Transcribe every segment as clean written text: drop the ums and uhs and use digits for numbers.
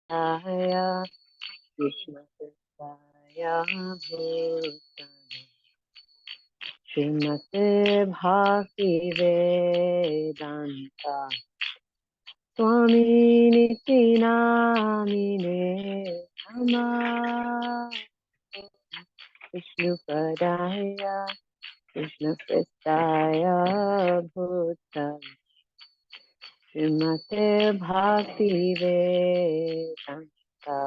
Krishna Krishna Bhutale Srimate Bhakti Vedanta Swami Niti Namine Nama Vishnu Padaya Krishna Prestaya Bhutale Srimate Bhakti Vedanta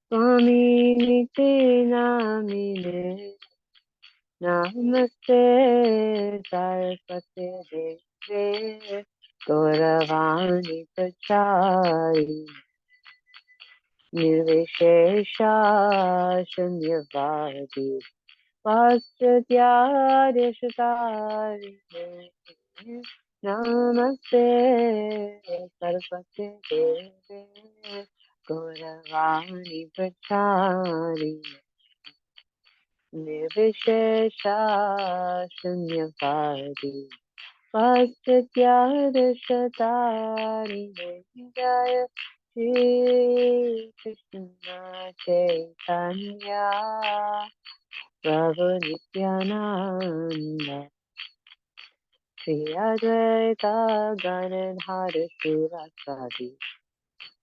Swami Niti Namine Namaste Saraswati Deve Gauravani Pachari Nirvishesha Shunyavadi Vastutyadishatari Namaste Saraswati Deve Gauravani Pachari Nirvishesha Shunyavadi Vastutyadishatari Jaya Shri Krishna Chaitanya Prabhu Nityananda Shri Advaita Ganadhar Sivasadi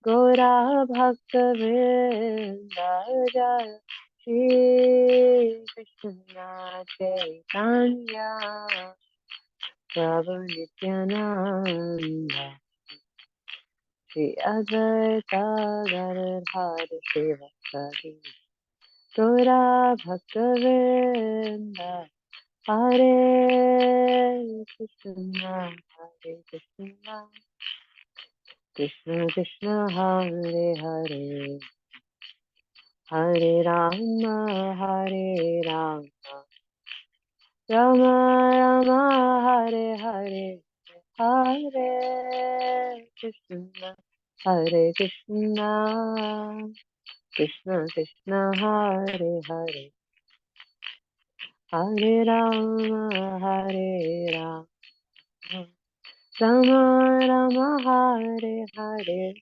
Gaura Bhakta Vrinda Jaya Shri Krishna Chaitanya Prabhu Nityananda Shri Advaita Gadadhar Sivasadi Gaura Bhakta Vrinda Hare Krishna Hare Krishna Krishna Krishna Hare Hare Hare Rama Hare Rama Rama Rama Hare Hare Hare Krishna Hare Krishna Krishna Krishna Hare Hare Hare Rama Hare Rama Rama Rama Hare Hare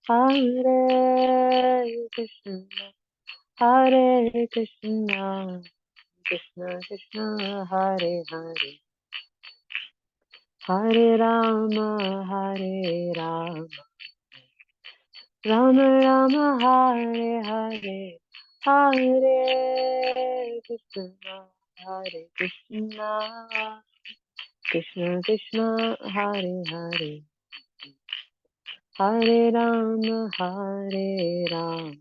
Hare Krishna Hare Krishna Krishna Krishna Hare Hare Hare Rama Hare Rama Rama Rama Hare Hare Hare Krishna Hare Krishna Krishna Krishna Hare Hare Hare Rama Hare Rama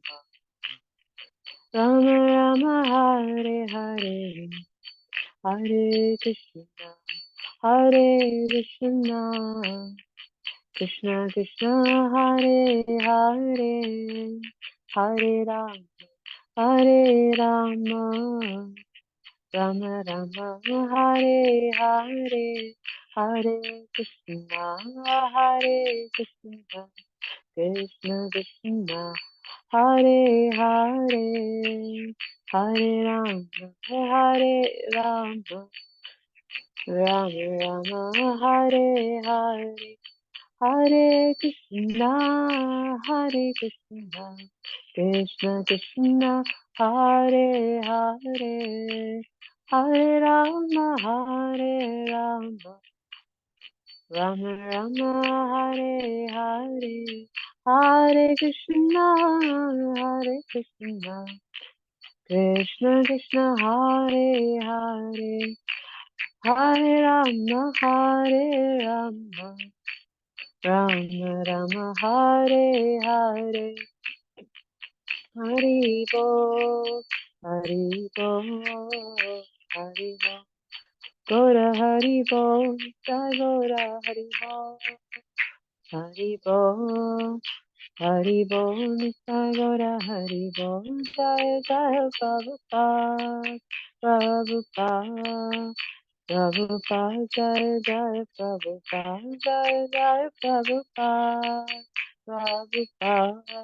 Rama Rama Hare Hare Hare Krishna Krishna Krishna Hare Hare Hare Rama Rama Rama Hare Hare Hare Krishna Krishna Krishna Hare Hare Hare Rama Rama Rama Hare Hare Hare Krishna Krishna Krishna Hare Hare Hare Rama Rama Rama Hare Hare Hare Krishna Krishna Krishna Hare Hare Hare Rama Rama Rama Hare Hare Hari Bo Hari Bo Hari Bo Gora Hari Bo Jai Gora Hari Bo Hari Bo Hari Bo Jai Gora Hari Bo Jai Jai Prabhupada Prabhupada Prabhupada Jai Jai Prabhupada Jai Jai Prabhupada Prabhupada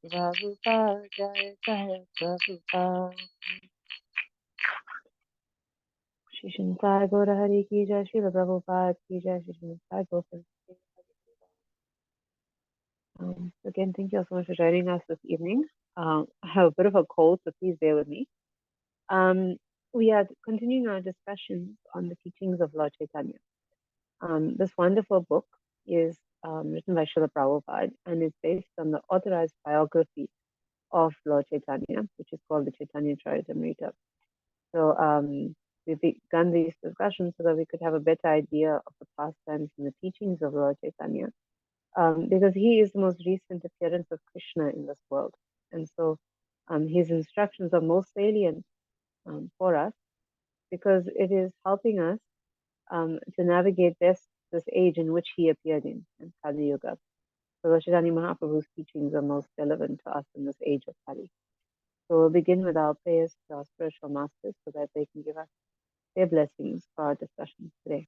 Prabhupada Jai Jai Prabhupada Shri Shankar Gaura Hari Ki Jai Shri Prabhupada Ki Jai Shri Shankar Gaura Again, thank you all so much for joining us this evening. I have a bit of a cold, so please bear with me. We are continuing our discussions on the teachings of Lord Chaitanya. This wonderful book is written by Srila Prabhupada and is based on the authorized biography of Lord Chaitanya, which is called the Chaitanya Charitamrita. So we've begun these discussions so that we could have a better idea of the pastimes and the teachings of Lord Chaitanya, because he is the most recent appearance of Krishna in this world. And so his instructions are most salient for us because it is helping us to navigate best this age in which he appeared in Kali Yuga. So Lord Chaitanya Mahaprabhu's teachings are most relevant to us in this age of Kali. So we'll begin with our prayers to our spiritual masters so that they can give us their blessings for our discussions today.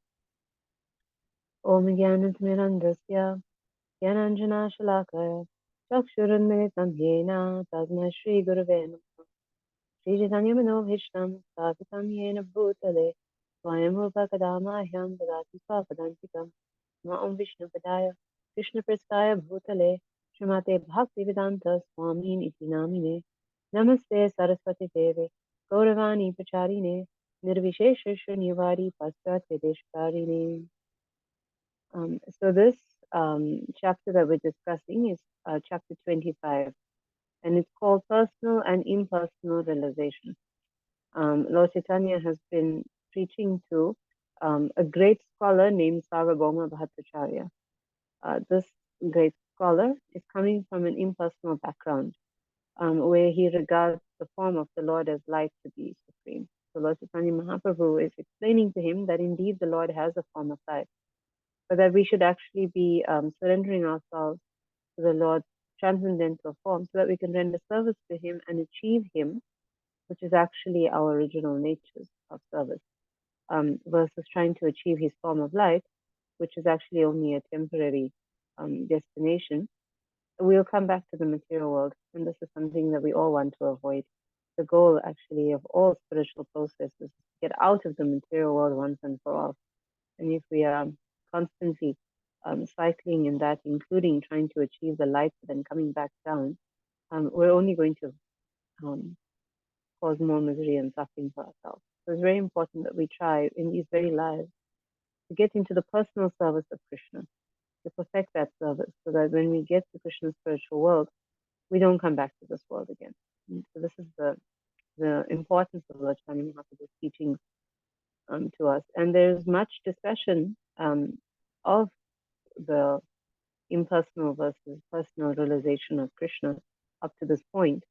Om Jnanatimirandasya Jnananjana Shalakaya Chakshurunmilitam Yena Tasmai Shri Gurave Namaha Shri Chaitanya Manobhishtam Sthapitam Yena Bhutale Swayam Rupa Kadamahyam Dadati Swapadantikam Om Vishnu Padaya Krishna Prestaya Bhutale Srimate Bhaktivedanta Swami Iti Namine Namaste Saraswati Deve Gauravani Pacharine Nirvishesha Shunyavadi Paschatya Deshkarine. So this chapter that we're discussing is chapter 25, and it's called Personal and Impersonal Realization. Lord Chaitanya has been preaching to a great scholar named Sarvabhauma Bhattacharya. This great scholar is coming from an impersonal background, where he regards the form of the Lord as light to be supreme. So Lord Chaitanya Mahaprabhu is explaining to him that indeed the Lord has a form of light, but that we should actually be surrendering ourselves to the Lord's transcendental form so that we can render service to him and achieve him, which is actually our original natures of service, versus trying to achieve his form of light, which is actually only a temporary destination. We'll come back to the material world, and this is something that we all want to avoid. The goal actually of all spiritual processes is to get out of the material world once and for all. And if we are constantly cycling in that, including trying to achieve the light but then coming back down, we're only going to cause more misery and suffering for ourselves. So it's very important that we try in these very lives to get into the personal service of Krishna, to perfect that service, so that when we get to Krishna's spiritual world, we don't come back to this world again. And so this is the importance of Lord Chaitanya Mahaprabhu's teachings to us. And there's much discussion of the impersonal versus personal realization of Krishna up to this point,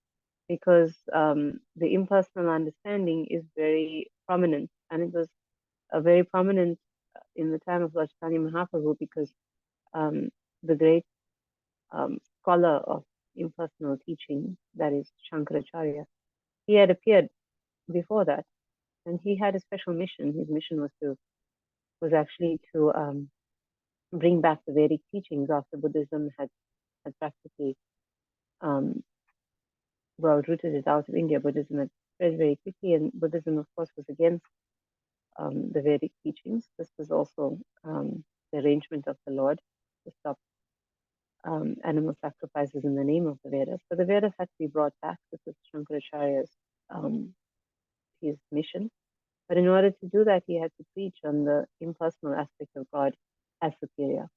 because the impersonal understanding is very prominent, and it was very prominent in the time of Lord Chaitanya Mahaprabhu, because the great scholar of impersonal teaching, that is Shankaracharya, he had appeared before that, and he had a special mission. His mission was actually to bring back the Vedic teachings after Buddhism had practically rooted it out of India. Buddhism had spread very quickly, and Buddhism, of course, was against the Vedic teachings. This was also the arrangement of the Lord to stop animal sacrifices in the name of the Vedas. But the Vedas had to be brought back. This was Shankaracharya's his mission. But in order to do that, he had to preach on the impersonal aspect of God as superior.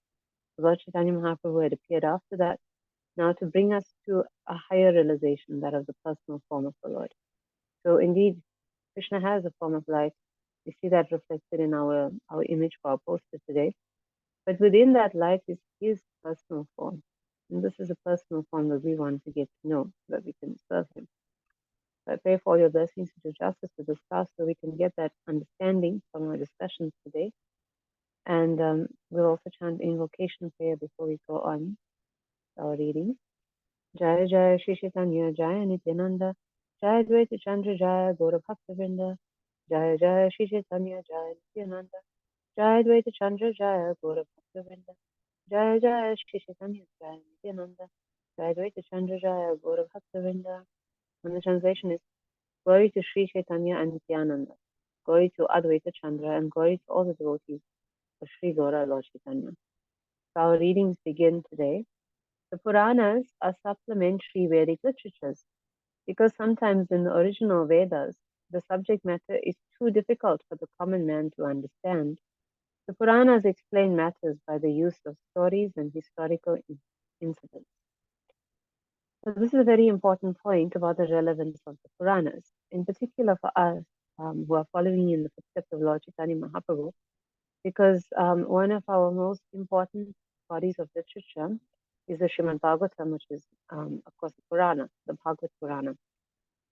Lord Chaitanya Mahaprabhu had appeared after that, now to bring us to a higher realization, that of the personal form of the Lord. So indeed, Krishna has a form of light. We see that reflected in our image for our poster today. But within that light is his personal form. And this is a personal form that we want to get to know so that we can serve him. So I pray for all your blessings to do justice to this class so we can get that understanding from our discussions today. And we'll also chant invocation prayer before we go on our reading. Jaya Jaya Shri Chaitanya Jaya Nityananda Jaya Dvaita Chandra Jaya Gaura Bhakta Jaya Jaya Shri Chaitanya Jaya Nityananda Jaya Dvaita Chandra Jaya Gaura Bhakta Jaya Jaya Shri Chaitanya Jaya Nityananda Jaya Dvaita Chandra Jaya Gaura Bhakta. And the translation is glory to Shri Chaitanya and Nityananda, glory to Advaita Chandra, and glory to all the devotees of Shri Gaura Lord Chaitanya. So our readings begin today The Puranas are supplementary Vedic literatures because sometimes in the original Vedas, the subject matter is too difficult for the common man to understand. The Puranas explain matters by the use of stories and historical incidents. So this is a very important point about the relevance of the Puranas, in particular for us who are following in the footsteps of Lord Chaitanya Mahaprabhu, because one of our most important bodies of literature is the Srimad Bhagavatam, which is, of course, the Purana, the Bhagavad Purana.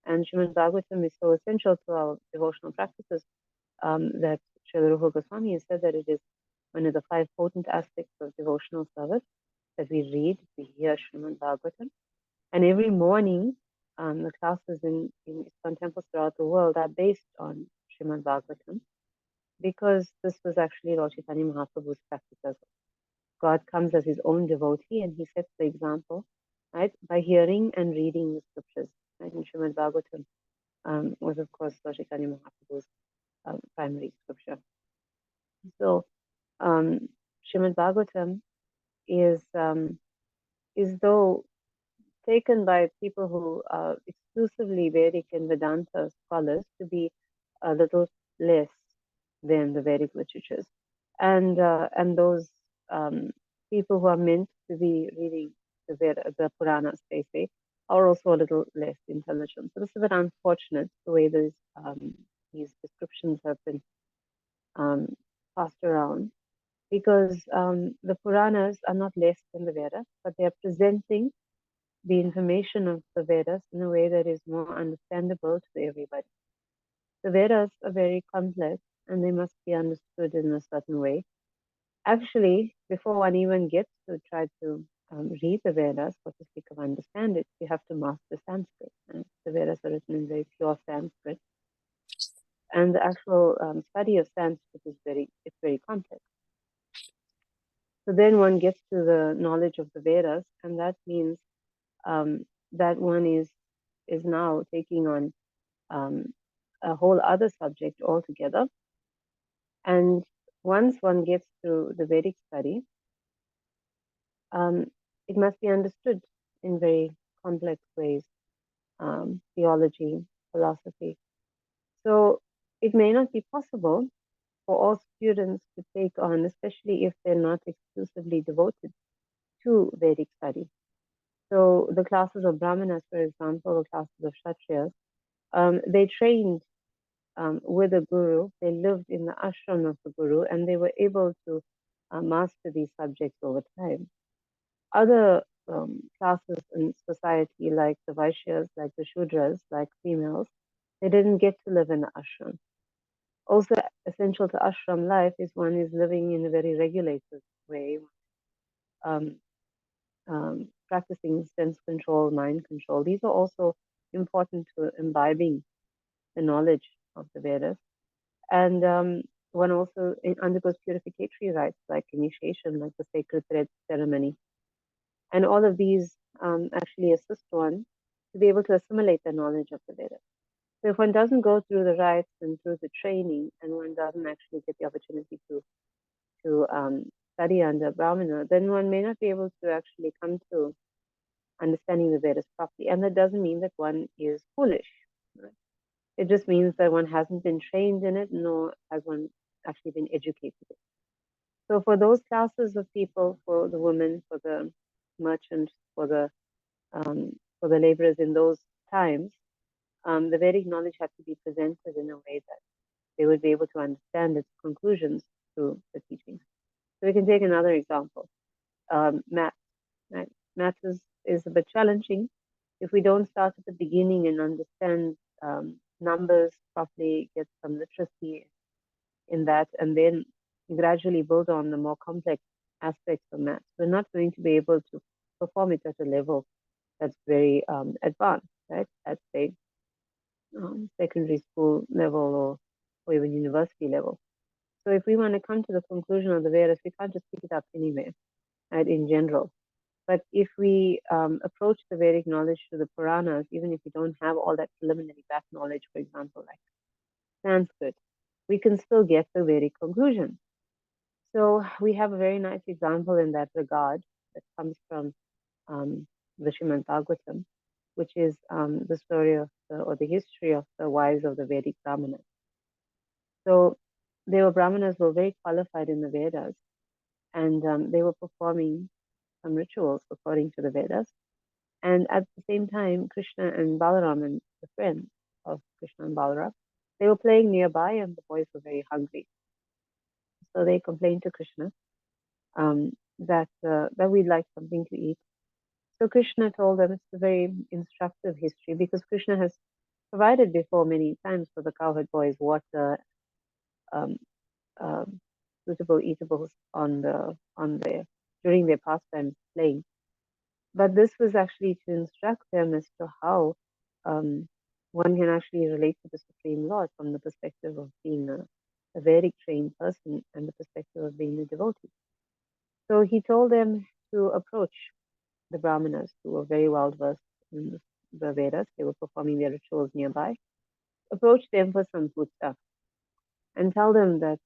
And Srimad Bhagavatam is so essential to our devotional practices that Srila Rupa Goswami has said that it is one of the five potent aspects of devotional service that we read, we hear Srimad Bhagavatam. And every morning, the classes in ISKCON temples throughout the world are based on Srimad Bhagavatam because this was actually Lord Chaitanya Mahaprabhu's practice as well. God comes as his own devotee and he sets the example, right, by hearing and reading the scriptures. Right? And Srimad Bhagavatam was, of course, Lord Chaitanya Mahaprabhu's primary scripture. So, Srimad Bhagavatam is though taken by people who are exclusively Vedic and Vedanta scholars to be a little less than the Vedic literatures, and those people who are meant to be reading the Puranas, they say, are also a little less intelligent. So this is a bit unfortunate the way these descriptions have been passed around, because the Puranas are not less than the Vedas, but they are presenting the information of the Vedas in a way that is more understandable to everybody. The Vedas are very complex and they must be understood in a certain way. Actually, before one even gets to try to read the Vedas, for the sake of understand it, you have to master Sanskrit. Right? The Vedas are written in very pure Sanskrit, and the actual study of Sanskrit is very complex. So then one gets to the knowledge of the Vedas, and that means that one is now taking on a whole other subject altogether. And once one gets to the Vedic study, it must be understood in very complex ways, theology, philosophy. So it may not be possible for all students to take on, especially if they're not exclusively devoted to Vedic study. So the classes of Brahmanas, for example, or classes of Kshatriyas, they trained with a guru. They lived in the ashram of the guru, and they were able to master these subjects over time. Other classes in society, like the Vaishyas, like the Shudras, like females, they didn't get to live in the ashram. Also essential to ashram life is one is living in a very regulated way, practicing sense control, mind control. These are also important to imbibing the knowledge of the Vedas. And one also undergoes purificatory rites like initiation, like the sacred thread ceremony. And all of these actually assist one to be able to assimilate the knowledge of the Vedas. So if one doesn't go through the rites and through the training, and one doesn't actually get the opportunity to study under Brahmana, then one may not be able to actually come to understanding the Vedas properly. And that doesn't mean that one is foolish. Right? It just means that one hasn't been trained in it, nor has one actually been educated in it. So for those classes of people, for the women, for the merchants, for the laborers in those times, the Vedic knowledge had to be presented in a way that they would be able to understand its conclusions through the teachings. So we can take another example, math. Right? Math is a bit challenging if we don't start at the beginning and understand numbers properly, get some literacy in that, and then gradually build on the more complex aspects of math. We're not going to be able to perform it at a level that's very advanced, right? At say secondary school level or even university level. So if we want to come to the conclusion of the Vedas, we can't just pick it up anywhere, right? In general. But if we approach the Vedic knowledge through the Puranas, even if we don't have all that preliminary back knowledge, for example, like Sanskrit, we can still get the Vedic conclusion. So we have a very nice example in that regard that comes from the Srimad Bhagavatam, which is the story of or the history of the wives of the Vedic Brahmanas. So they were Brahmanas who were very qualified in the Vedas, and they were performing some rituals according to the Vedas. And at the same time, Krishna and Balaram and the friends of Krishna and Balaram, they were playing nearby, and the boys were very hungry. So they complained to Krishna that we'd like something to eat. So Krishna told them it's a very instructive history because Krishna has provided before many times for the cowherd boys water, um, suitable eatables during their pastimes playing. But this was actually to instruct them as to how one can actually relate to the Supreme Lord from the perspective of being a very trained person and the perspective of being a devotee. So he told them to approach the Brahmanas who were very well versed in the Vedas. They were performing their rituals nearby. Approach them for some food stuff and tell them that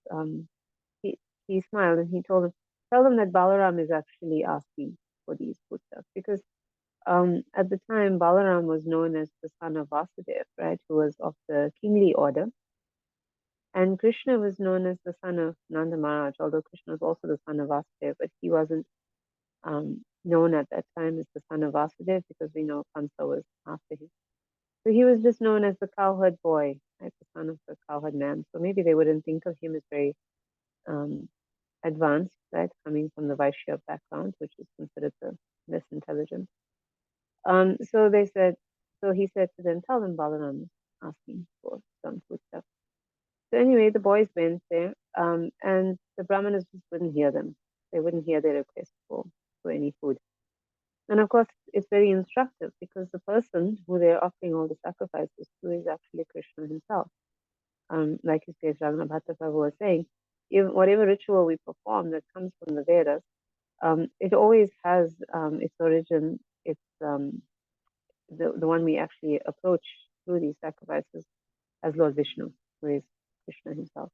he smiled and he told them, tell them that Balaram is actually asking for these food stuff because at the time Balaram was known as the son of Vasudeva, right, who was of the kingly order. And Krishna was known as the son of Nanda Maharaj, although Krishna was also the son of Vasudeva, but he wasn't known at that time as the son of Vasudeva because we know Kamsa was after him. So he was just known as the cowherd boy, right, the son of the cowherd man. So maybe they wouldn't think of him as very advanced, right, coming from the Vaishya background, which is considered the less intelligent. So he said to them, tell them Balaram is asking for some food stuff. So anyway, the boys went there, and the Brahmanas just wouldn't hear them. They wouldn't hear their request for any food. And of course, it's very instructive because the person who they're offering all the sacrifices to is actually Krishna himself. Like his case, Raghunath Bhatta Prabhu was saying, whatever ritual we perform that comes from the Vedas, it always has its origin, the one we actually approach through these sacrifices as Lord Vishnu, who is Krishna himself.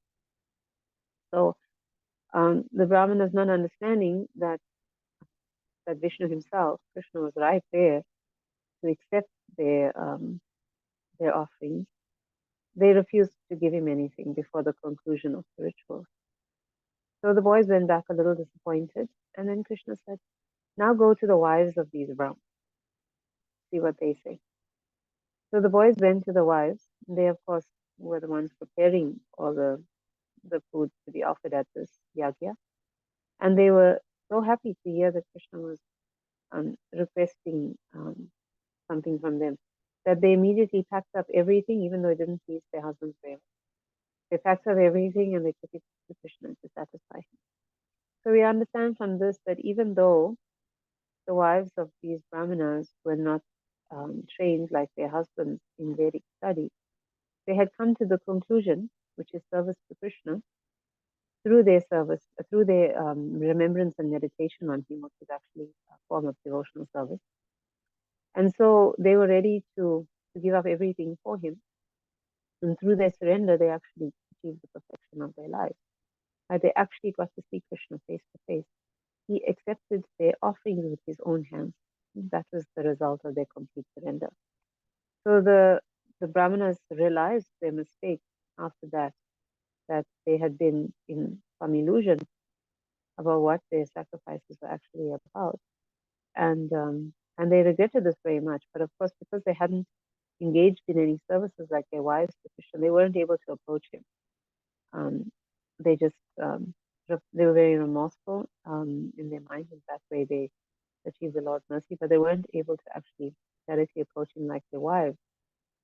So the Brahmanas not understanding that Vishnu himself, Krishna, was right there to accept their offerings, they refused to give him anything before the conclusion of the ritual. So the boys went back a little disappointed, and then Krishna said, now go to the wives of these Brahmanas, see what they say. So the boys went to the wives. They, of course, were the ones preparing all the food to be offered at this yagya. And they were so happy to hear that Krishna was requesting something from them that they immediately packed up everything, even though it didn't please their husbands very much. They packed up everything and they took it to Krishna to satisfy him. So we understand from this that even though the wives of these brahmanas were not trained like their husbands in Vedic study, they had come to the conclusion, which is service to Krishna, through their service, through their remembrance and meditation on him, which is actually a form of devotional service. And so they were ready to give up everything for him. And through their surrender, they actually achieved the perfection of their lives. They actually got to see Krishna face to face. He accepted their offerings with his own hands. That was the result of their complete surrender. So the Brahmanas realized their mistake after that they had been in some illusion about what their sacrifices were actually about. And they regretted this very much. But of course, because they hadn't engaged in any services like their wives to Krishna, they weren't able to approach him. They just they were very remorseful in their mind. In that way, they achieved the Lord's mercy, but they weren't able to actually directly approach him like their wives,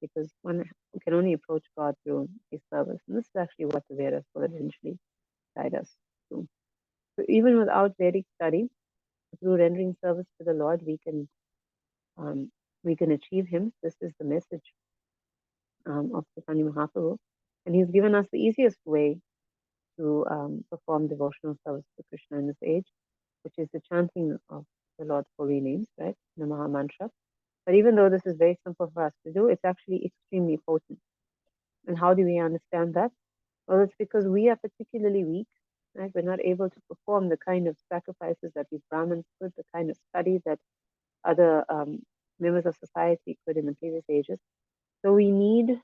because one can only approach God through his service. And this is actually what the Vedas will eventually guide us to. So even without Vedic study, through rendering service to the Lord, we can achieve him. This is the message of Chaitanya Mahaprabhu. And he's given us the easiest way to perform devotional service to Krishna in this age, which is the chanting of the Lord's holy names, right? The Maha Mantra. But even though this is very simple for us to do, it's actually extremely potent. And how do we understand that? Well, it's because we are particularly weak, right? We're not able to perform the kind of sacrifices that these Brahmins could, the kind of study that other members of society could in the previous ages. So we need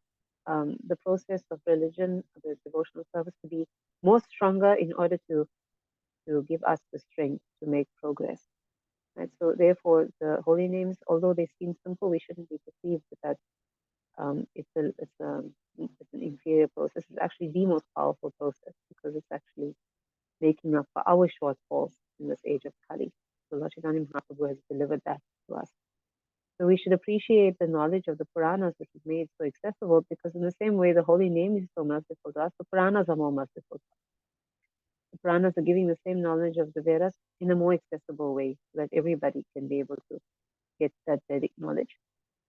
the process of religion, the devotional service, to be more stronger in order to give us the strength to make progress. Right? So therefore, the holy names, although they seem simple, we shouldn't be deceived that it's an inferior process. It's actually the most powerful process because it's actually making up for our shortfalls in this age of Kali. So Lord Chaitanya Mahaprabhu has delivered that to us. So we should appreciate the knowledge of the Puranas, which is made so accessible, because in the same way the holy name is so merciful to us, the Puranas are more merciful to us. The Puranas are giving the same knowledge of the Vedas in a more accessible way so that everybody can be able to get that Vedic knowledge.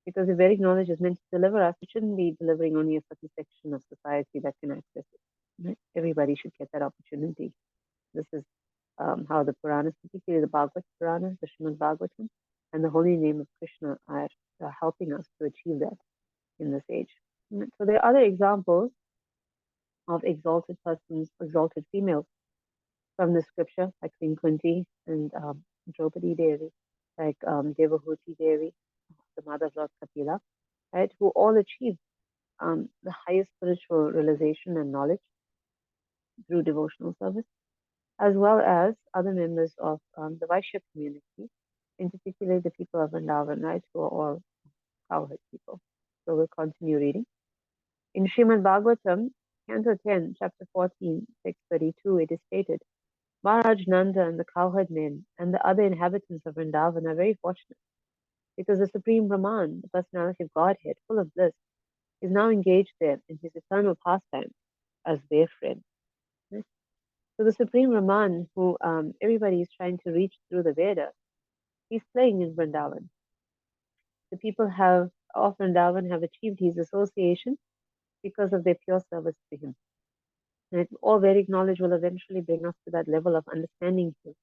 Because if Vedic knowledge is meant to deliver us, it shouldn't be delivering only a certain section of society that can access it. Right? Everybody should get that opportunity. This is how the Puranas, particularly the Bhagavad Puranas, the Srimad Bhagavatam, and the holy name of Krishna are helping us to achieve that in this age. So there are other examples of exalted persons, exalted females from the scripture, like Queen Kunti and Draupadi Devi, like Devahuti Devi, the mother of Lord Kapila, right, who all achieved the highest spiritual realization and knowledge through devotional service, as well as other members of the Vaishya community, in particular the people of Vrindavan, right, who are all cowherd people. So we'll continue reading. In Srimad Bhagavatam, Canto 10, Chapter 14, text 32, it is stated, Maharaj Nanda and the cowherd men and the other inhabitants of Vrindavan are very fortunate because the Supreme Brahman, the personality of Godhead, full of bliss, is now engaged there in his eternal pastime as their friend. So the Supreme Brahman, who everybody is trying to reach through the Vedas, he's playing in Vrindavan. The people of Vrindavan have achieved his association because of their pure service to him. And all Vedic knowledge will eventually bring us to that level of understanding him,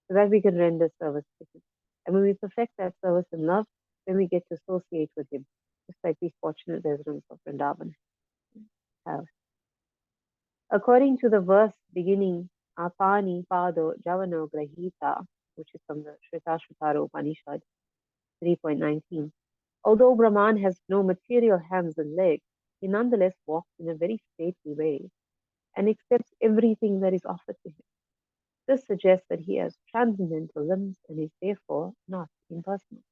so that we can render service to him. And when we perfect that service in love, then we get to associate with him, just like these fortunate residents of Vrindavan have. According to the verse beginning, Apani Pado Javano Grahita, which is from the Shvetashvatara Upanishad 3.19, although Brahman has no material hands and legs, he nonetheless walks in a very stately way and accepts everything that is offered to him. This suggests that he has transcendental limbs and is therefore not impersonal.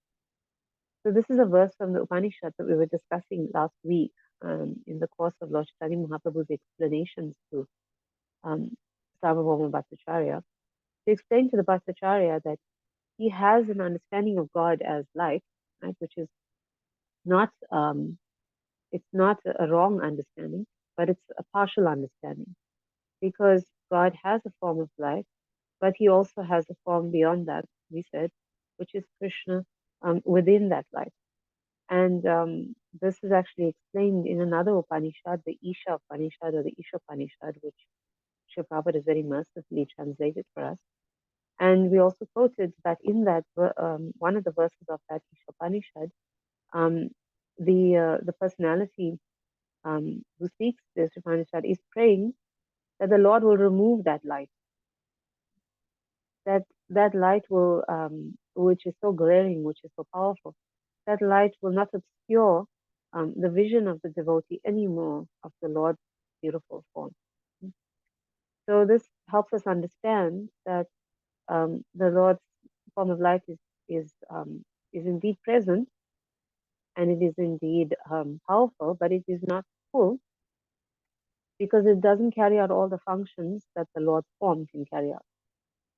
So this is a verse from the Upanishad that we were discussing last week in the course of Lord Chaitanya Mahaprabhu's explanations to Sarvabhauma Bhattacharya, to explain to the Bhattacharya that he has an understanding of God as life, right, which is not it's not a wrong understanding, but it's a partial understanding, because God has a form of life, but he also has a form beyond that, we said, which is Krishna within that life. And this is actually explained in another Upanishad, the Isha Upanishad or the Isha Upanishad, which Srila Prabhupada has very mercifully translated for us. And we also quoted that in that one of the verses of that Isha Upanishad, the personality who speaks this Upanishad is praying that the Lord will remove that light, that light will, which is so glaring, which is so powerful, that light will not obscure the vision of the devotee anymore of the Lord's beautiful form. So this helps us understand that the Lord's form of light is indeed present, and it is indeed powerful, but it is not full, because it doesn't carry out all the functions that the Lord's form can carry out.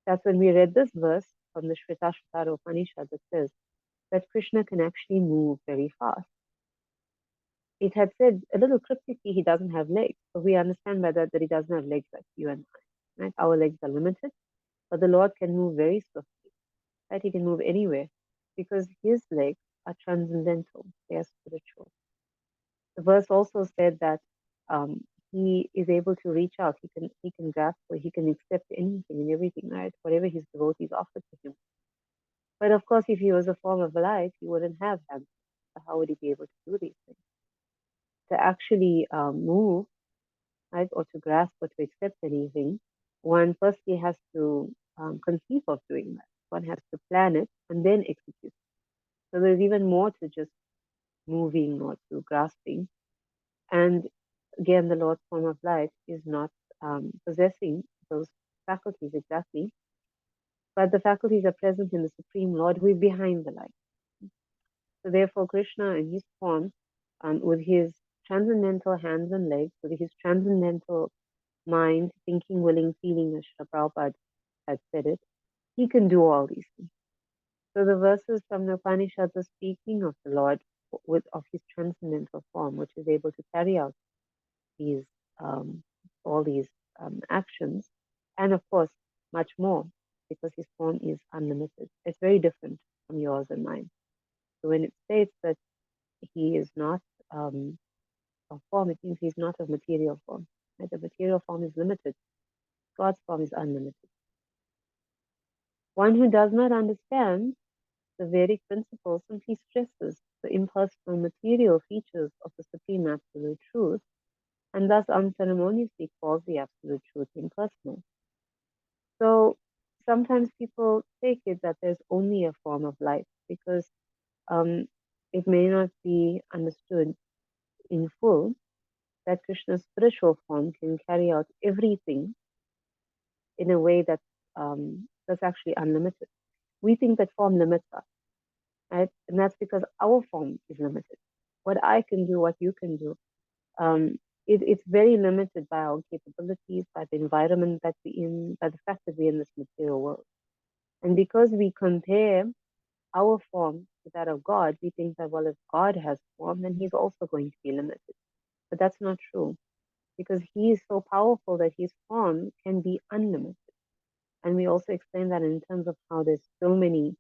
That's when we read this verse from the Shvetashvatara Upanishad that says that Krishna can actually move very fast. It had said a little cryptically, he doesn't have legs, but we understand by that he doesn't have legs like you and I. Right? Our legs are limited, but the Lord can move very swiftly. Right? He can move anywhere because his legs are transcendental; they are spiritual. The verse also said that he is able to reach out. He can grasp, or he can accept anything and everything, right? Whatever his devotees offer to him. But of course, if he was a form of life, he wouldn't have hands. So how would he be able to do these things? To actually move, right, or to grasp or to accept anything, one firstly has to conceive of doing that. One has to plan it and then execute. So there's even more to just moving or to grasping. And again, the Lord's form of light is not possessing those faculties exactly, but the faculties are present in the Supreme Lord who is behind the light. So therefore, Krishna in his form, with his transcendental hands and legs, with his transcendental mind, thinking, willing, feeling, as Srila Prabhupada had said it, he can do all these things. So the verses from the Upanishads are speaking of the Lord of his transcendental form, which is able to carry out these all these actions, and of course much more, because his form is unlimited. It's very different from yours and mine. So when it states that he is not of form, it means he's not of material form. Right? The material form is limited. God's form is unlimited. One who does not understand the Vedic principle simply stresses the impersonal material features of the Supreme Absolute Truth, and thus unceremoniously calls the Absolute Truth impersonal. So sometimes people take it that there's only a form of life because it may not be understood in full that Krishna's spiritual form can carry out everything in a way that's actually unlimited. We think that form limits us, right? And that's because our form is limited. What I can do, what you can do, um, it's very limited by our capabilities, by the environment that we're in, by the fact that we're in this material world. And because we compare our form to that of God, we think that, well, if God has form, then he's also going to be limited. But that's not true, because he is so powerful that his form can be unlimited. And we also explain that in terms of how there's so many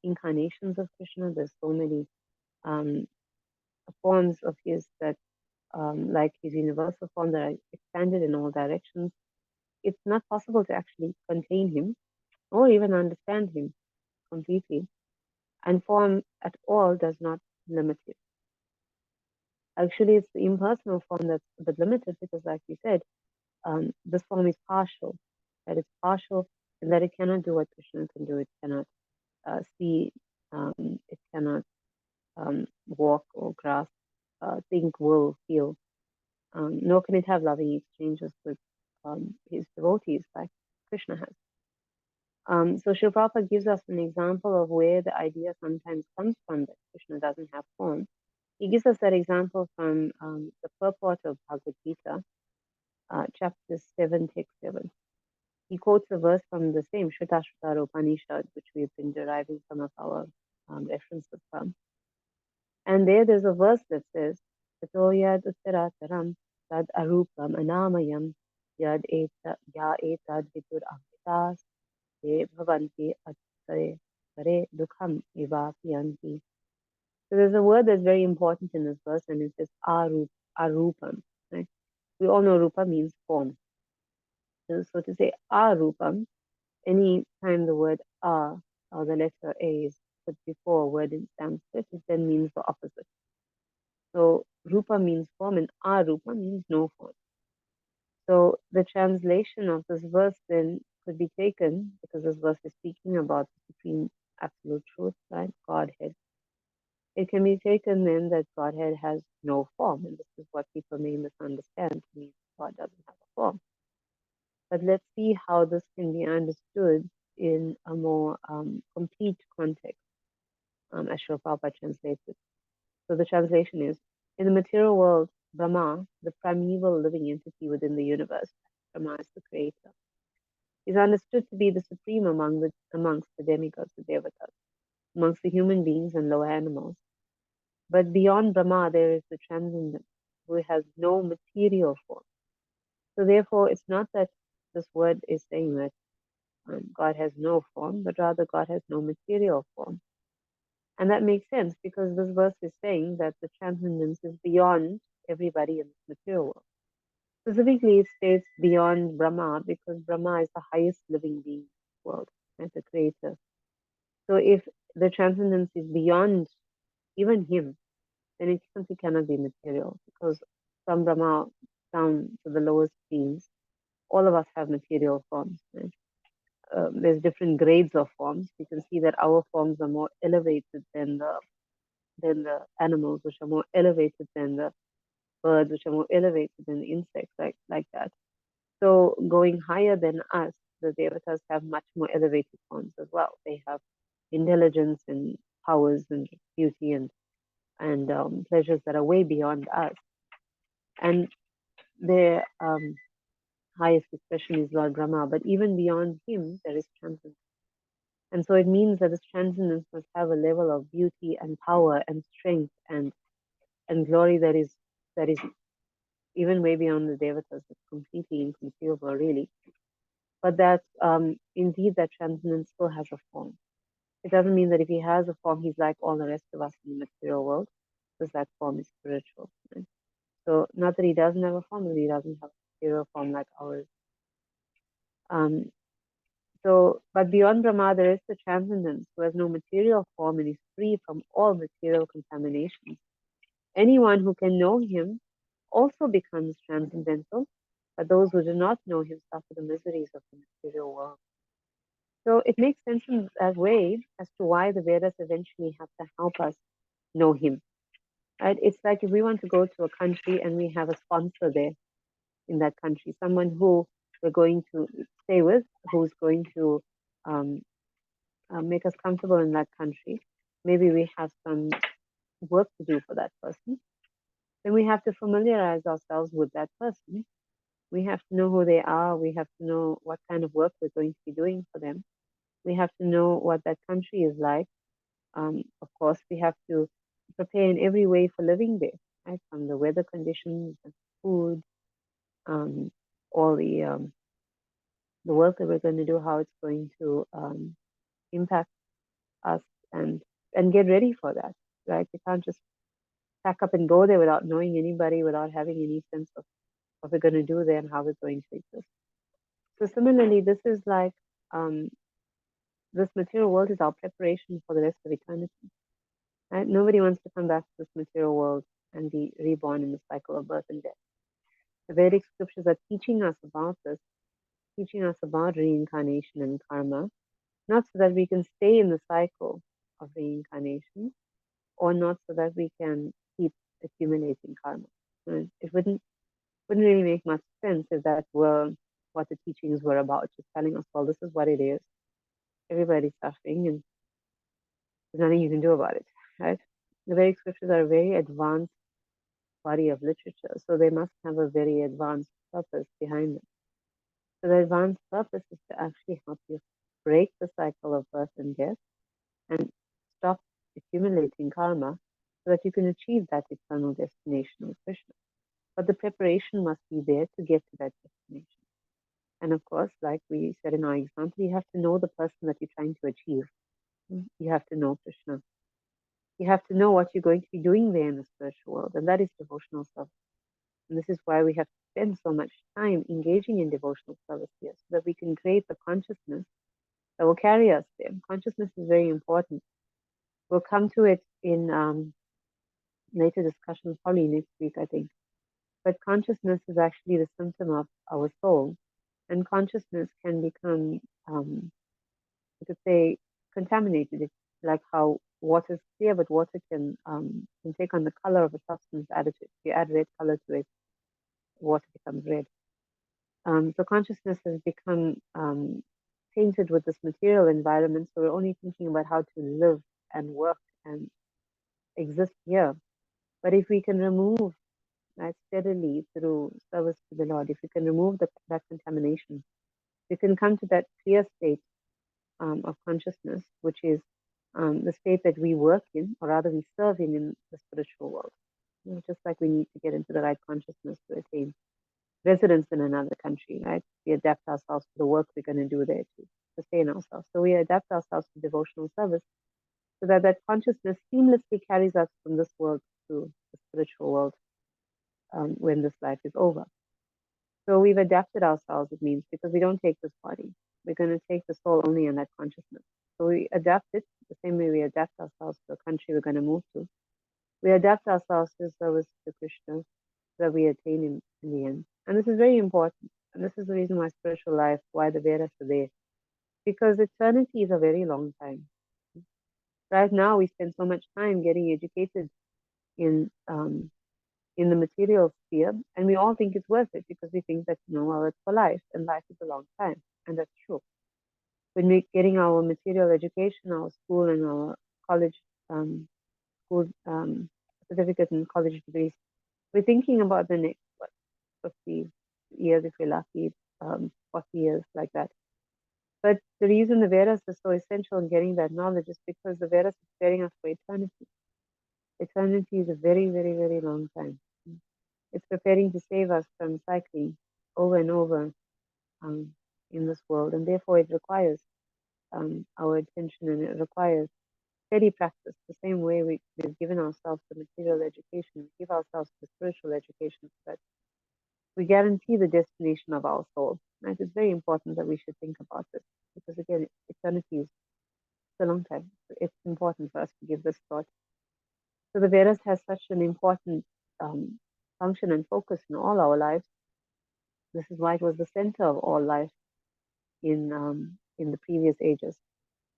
incarnations of Krishna, there's so many um, forms of his that, like his universal form, that are expanded in all directions. It's not possible to actually contain him or even understand him completely. And form at all does not limit it. Actually, it's the impersonal form that's a bit limited because, like we said, this form is partial. That it's partial and that it cannot do what Krishna can do. It cannot see, it cannot walk or grasp, think, will, feel. Nor can it have loving exchanges with his devotees like Krishna has. So Srila Prabhupada gives us an example of where the idea sometimes comes from that Krishna doesn't have form. He gives us that example from the purport of Bhagavad Gita, chapter 7, text 7. He quotes a verse from the same Shrutashvatara Upanishad, which we've been deriving some of our references from. And there's a verse that says, Tato yad uttarataram tad arupam anamayam yad ya etad vidur amritas te bhavanti atsare pare dukham ivapiyanti. So there's a word that's very important in this verse, and it says arupam. Right? We all know rupa means form. So to say arupam, any time the word a or the letter a is put before a word in Sanskrit, it then means the opposite. So rupa means form and arupa means no form. So the translation of this verse then could be taken, because this verse is speaking about the supreme absolute truth, right? Godhead. It can be taken then that Godhead has no form, and this is what people may misunderstand to mean God doesn't have a form. But let's see how this can be understood in a more complete context, as Srila Prabhupada translates it. So the translation is, in the material world, Brahma, the primeval living entity within the universe, Brahma is the creator, is understood to be the supreme amongst the demigods, the devatas, amongst the human beings and lower animals. But beyond Brahma, there is the transcendent, who has no material form. So therefore, it's not that this word is saying that God has no form, but rather God has no material form. And that makes sense because this verse is saying that the transcendence is beyond everybody in this material world. Specifically, it states beyond Brahma because Brahma is the highest living being in the world, and the creator. So if the transcendence is beyond even him, then it simply cannot be material, because from Brahma down to the lowest beings, all of us have material forms. Right? there's different grades of forms. You can see that our forms are more elevated than the animals, which are more elevated than the birds, which are more elevated than the insects, like that. So going higher than us, the devatas have much more elevated forms as well. They have intelligence and powers and beauty and pleasures that are way beyond us. And their highest expression is Lord Brahma, but even beyond him, there is transcendence. And so it means that this transcendence must have a level of beauty and power and strength and glory that is even way beyond the devatas. It's completely inconceivable, really. But that indeed that transcendence still has a form. It doesn't mean that if he has a form, he's like all the rest of us in the material world, because that form is spiritual. Right? So not that he doesn't have a form, but he doesn't have a material form like ours. But beyond Brahma, there is the transcendence who has no material form and is free from all material contaminations. Anyone who can know him also becomes transcendental, but those who do not know him suffer the miseries of the material world. So it makes sense in that way as to why the Vedas eventually have to help us know him. Right? It's like if we want to go to a country and we have a sponsor there in that country, someone who we're going to stay with, who's going to make us comfortable in that country. Maybe we have some work to do for that person. Then we have to familiarize ourselves with that person. We have to know who they are. We have to know what kind of work we're going to be doing for them. We have to know what that country is like. Of course, we have to prepare in every way for living there, right? From the weather conditions, the food, all the work that we're going to do, how it's going to impact us, and get ready for that, right? We can't just pack up and go there without knowing anybody, without having any sense of what we're going to do there and how we're going to exist. So similarly, this is like this material world is our preparation for the rest of eternity. Right? Nobody wants to come back to this material world and be reborn in the cycle of birth and death. The Vedic scriptures are teaching us about this, teaching us about reincarnation and karma, not so that we can stay in the cycle of reincarnation, or not so that we can keep accumulating karma. It wouldn't really make much sense if that were what the teachings were about, just telling us, well, this is what it is. Everybody's suffering and there's nothing you can do about it, right? The Vedic scriptures are a very advanced body of literature, so they must have a very advanced purpose behind them. So the advanced purpose is to actually help you break the cycle of birth and death and stop accumulating karma so that you can achieve that eternal destination of Krishna. But the preparation must be there to get to that destination. And of course, like we said in our example, you have to know the person that you're trying to achieve. You have to know Krishna. You have to know what you're going to be doing there in the spiritual world, and that is devotional service. And this is why we have to spend so much time engaging in devotional service here, so that we can create the consciousness that will carry us there. Consciousness is very important. We'll come to it in later discussions, probably next week, I think. But consciousness is actually the symptom of our soul, and consciousness can become, you could say, contaminated. It's like how water is clear, but water can take on the color of a substance additive. If you add red color to it, water becomes red. So consciousness has become tainted with this material environment, so we're only thinking about how to live and work and exist here. But if we can remove that steadily through service to the Lord, if we can remove that contamination, we can come to that clear state of consciousness, which is the state that we work in, or rather we serve in the spiritual world. Just like we need to get into the right consciousness to attain residence in another country, right? We adapt ourselves to the work we're going to do there to sustain ourselves. So we adapt ourselves to devotional service so that that consciousness seamlessly carries us from this world to the spiritual world when this life is over. So we've adapted ourselves, it means, because we don't take this body. We're going to take the soul only in that consciousness. So we adapt it the same way we adapt ourselves to a country we're going to move to. We adapt ourselves to service to Krishna that we attain in the end. And this is very important. And this is the reason why spiritual life, why the Vedas are there. because eternity is a very long time. Right now, we spend so much time getting educated in in the material sphere, and we all think it's worth it because we think that well, it's for life, and life is a long time, and that's true. When we're getting our material education, our school and our college school certificate and college degrees, we're thinking about the next 50 years if we're lucky, 40 years like that. But the reason the Vedas is so essential in getting that knowledge is because the Vedas is preparing us for eternity. Eternity is a very, very, very long time. It's preparing to save us from cycling over and over um, in this world, and therefore it requires our attention, and it requires steady practice. The same way we've given ourselves the material education, we give ourselves the spiritual education so that we guarantee the destination of our soul. Right? It's very important that we should think about this because, again, eternity is a long time. It's important for us to give this thought. So the Vedas has such an important function and focus in all our lives. This is why it was the center of all life in the previous ages.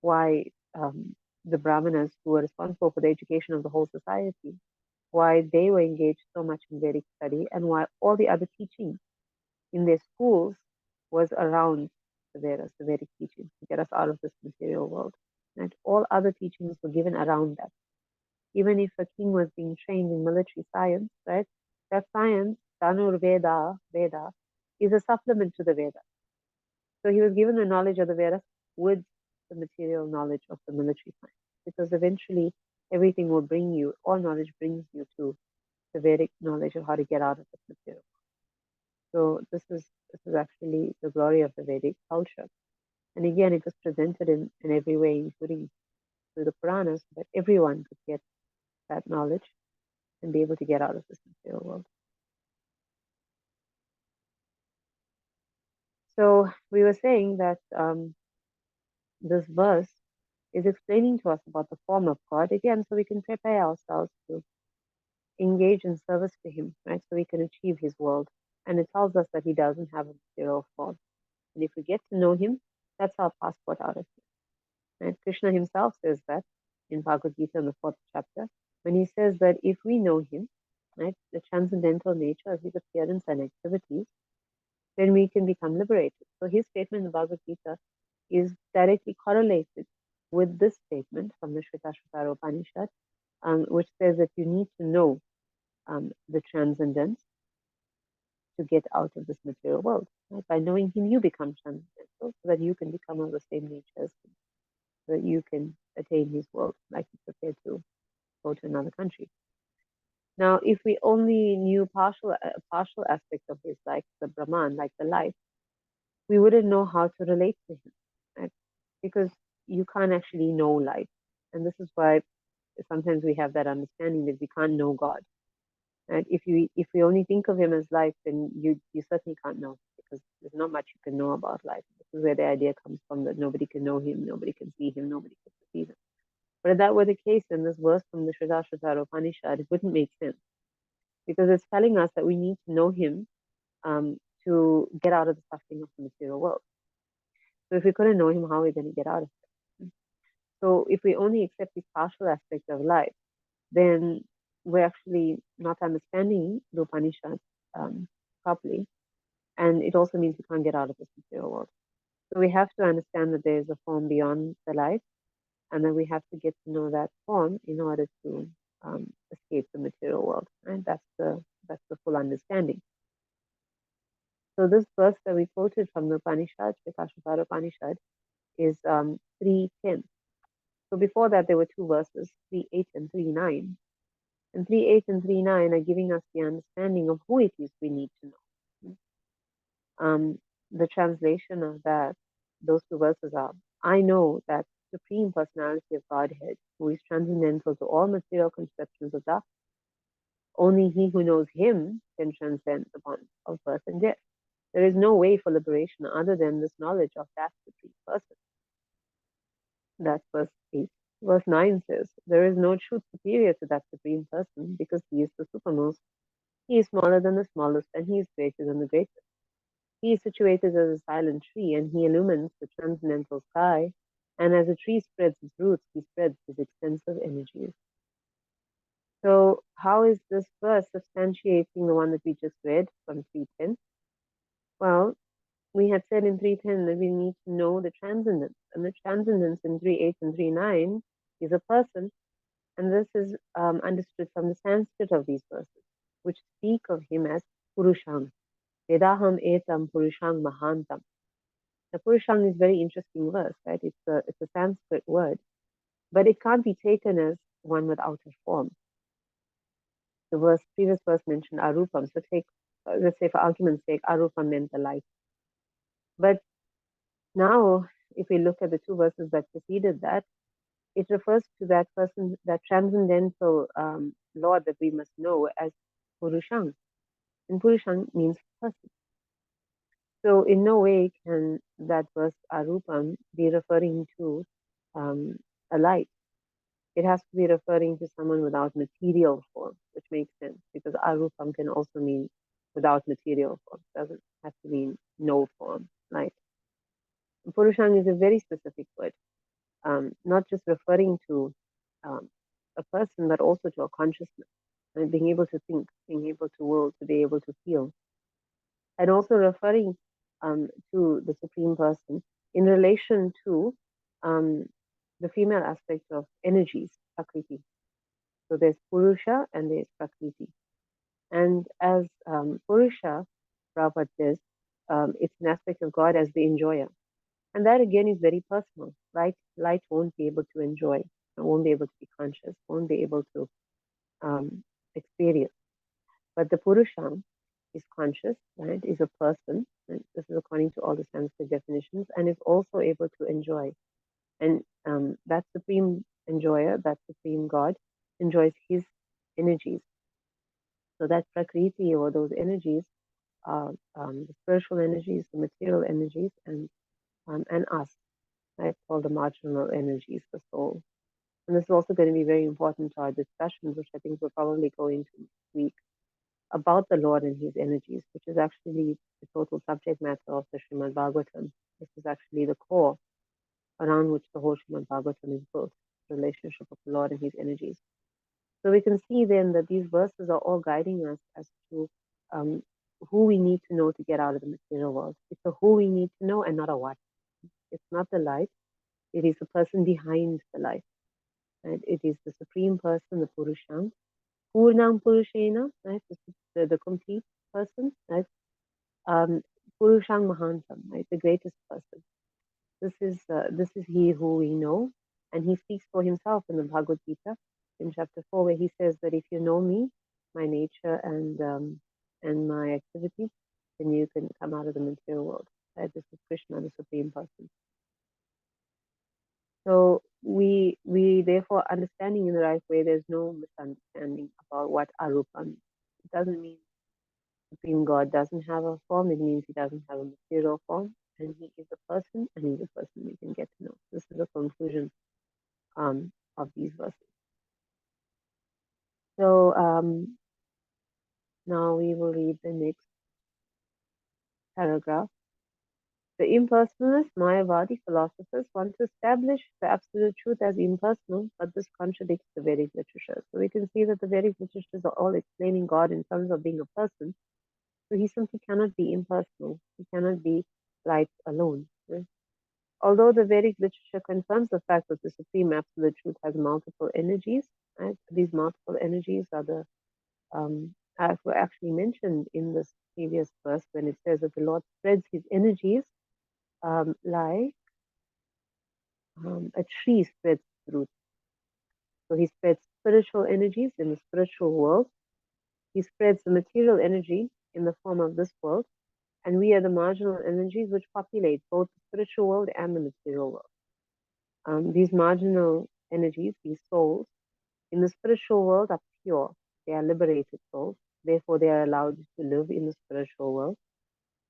Why the Brahmanas, who were responsible for the education of the whole society, why they were engaged so much in Vedic study, and why all the other teaching in their schools was around the Vedas, the Vedic teachings, to get us out of this material world. And all other teachings were given around that. Even if a king was being trained in military science, right, that science, Dhanur Veda, is a supplement to the Veda. So he was given the knowledge of the Vedas with the material knowledge of the military science, because eventually everything will bring you, all knowledge brings you to the Vedic knowledge of how to get out of this material. So this is actually the glory of the Vedic culture. And again, it was presented in every way, including through the Puranas, so that everyone could get that knowledge and be able to get out of this material world. So we were saying that this verse is explaining to us about the form of God, again, so we can prepare ourselves to engage in service to Him, right? So we can achieve His world. And it tells us that He doesn't have a material form. And if we get to know Him, that's our passport out of here. Right? Krishna Himself says that in Bhagavad Gita in the 4th chapter, when He says that if we know Him, right, the transcendental nature of His appearance and activities, then we can become liberated. So His statement in Bhagavad Gita is directly correlated with this statement from the Shvetashvatara Upanishad, which says that you need to know the transcendence to get out of this material world. Right? By knowing Him, you become transcendental, so that you can become of the same nature as Him, so that you can attain His world, like He's prepared to go to another country. Now, if we only knew partial aspects of His, like the Brahman, like the life, we wouldn't know how to relate to Him, right? Because you can't actually know life, and this is why sometimes we have that understanding that we can't know God. And if we only think of Him as life, then you certainly can't know, because there's not much you can know about life. This is where the idea comes from, that nobody can know Him, nobody can see Him, nobody can perceive Him. But if that were the case, then this verse from the Shvetashvatara Upanishad, it wouldn't make sense, because it's telling us that we need to know Him to get out of the suffering of the material world. So if we couldn't know Him, how are we going to get out of it? So if we only accept these partial aspects of life, then we're actually not understanding the Upanishads properly. And it also means we can't get out of this material world. So we have to understand that there is a form beyond the life, and then we have to get to know that form in order to escape the material world. And that's the full understanding. So this verse that we quoted from the Upanishad, Shvetashvatara Upanishad, is 3:10. So before that, there were two verses, 3:8 and 3:9. And 3:8 and 3:9 are giving us the understanding of who it is we need to know. The translation of those two verses are, I know that Supreme Personality of Godhead, who is transcendental to all material conceptions of darkness, only he who knows Him can transcend the bonds of birth and death. There is no way for liberation other than this knowledge of that Supreme Person. That's verse 8. Verse 9 says, there is no truth superior to that Supreme Person, because He is the supermost. He is smaller than the smallest, and He is greater than the greatest. He is situated as a silent tree, and he illumines the transcendental sky. And as a tree spreads its roots, he spreads his extensive energies. So, how is this verse substantiating the one that we just read from 310? Well, we had said in 310 that we need to know the transcendence, and the transcendence in 3.8 and 3.9 is a person, and this is understood from the Sanskrit of these verses, which speak of him as Purusham. Vedaham etam Purusham Mahantam. The Purusham is a very interesting verse, right? It's a Sanskrit word, but it can't be taken as one without a form. The previous verse mentioned Arupam, so take, let's say for argument's sake, Arupam meant the light. But now, if we look at the two verses that preceded that, it refers to that person, that transcendental Lord that we must know as Purusham. And Purusham means person. So in no way can that verse Arupam be referring to a light. It has to be referring to someone without material form, which makes sense because Arupam can also mean without material form. It doesn't have to mean no form. Like Purusham is a very specific word, not just referring to a person, but also to a consciousness, and being able to think, being able to will, to be able to feel, and also referring to the Supreme Person in relation to the female aspect of energies, Prakriti. So there's Purusha and there's Prakriti. And as Purusha, Prabhupada says, it's an aspect of God as the enjoyer. And that again is very personal, right? Light won't be able to enjoy, won't be able to be conscious, won't be able to experience. But the Purusham is conscious, right? Is a person. Right? This is according to all the Sanskrit definitions, and is also able to enjoy. And that supreme enjoyer, that supreme God, enjoys his energies. So that Prakriti or those energies are the spiritual energies, the material energies, and us, right? Called the marginal energies, the soul. And this is also going to be very important to our discussions, which I think we'll probably go into next week, about the Lord and his energies, which is actually the total subject matter of the Srimad Bhagavatam. This is actually the core around which the whole Srimad Bhagavatam is built, the relationship of the Lord and his energies. So we can see then that these verses are all guiding us as to who we need to know to get out of the material world. It's a who we need to know and not a what. It's not the light. It is the person behind the light. Right? It is the supreme person, the Purusham. Purnam Purushena, right? This is the complete person, right? Purusham Mahantam, right? The greatest person. This is he who we know, and he speaks for himself in the Bhagavad Gita in chapter 4, where he says that if you know me, my nature and my activities, then you can come out of the material world. Right? This is Krishna, the supreme person. So we therefore understanding in the right way, there's no misunderstanding about what Arupa means. It doesn't mean Supreme God doesn't have a form, it means he doesn't have a material form, and he is a person, and he's a person we can get to know. This is the conclusion of these verses. So now we will read the next paragraph. The impersonalist Mayavadi philosophers want to establish the absolute truth as impersonal, but this contradicts the Vedic literature. So we can see that the Vedic literatures are all explaining God in terms of being a person. So he simply cannot be impersonal. He cannot be light alone. Right? Although the Vedic literature confirms the fact that the Supreme Absolute Truth has multiple energies, right? These multiple energies are the as were actually mentioned in this previous verse when it says that the Lord spreads his energies like a tree spreads its roots. So he spreads spiritual energies in the spiritual world. He spreads the material energy in the form of this world. And we are the marginal energies which populate both the spiritual world and the material world. These marginal energies, these souls, in the spiritual world are pure. They are liberated souls. Therefore, they are allowed to live in the spiritual world.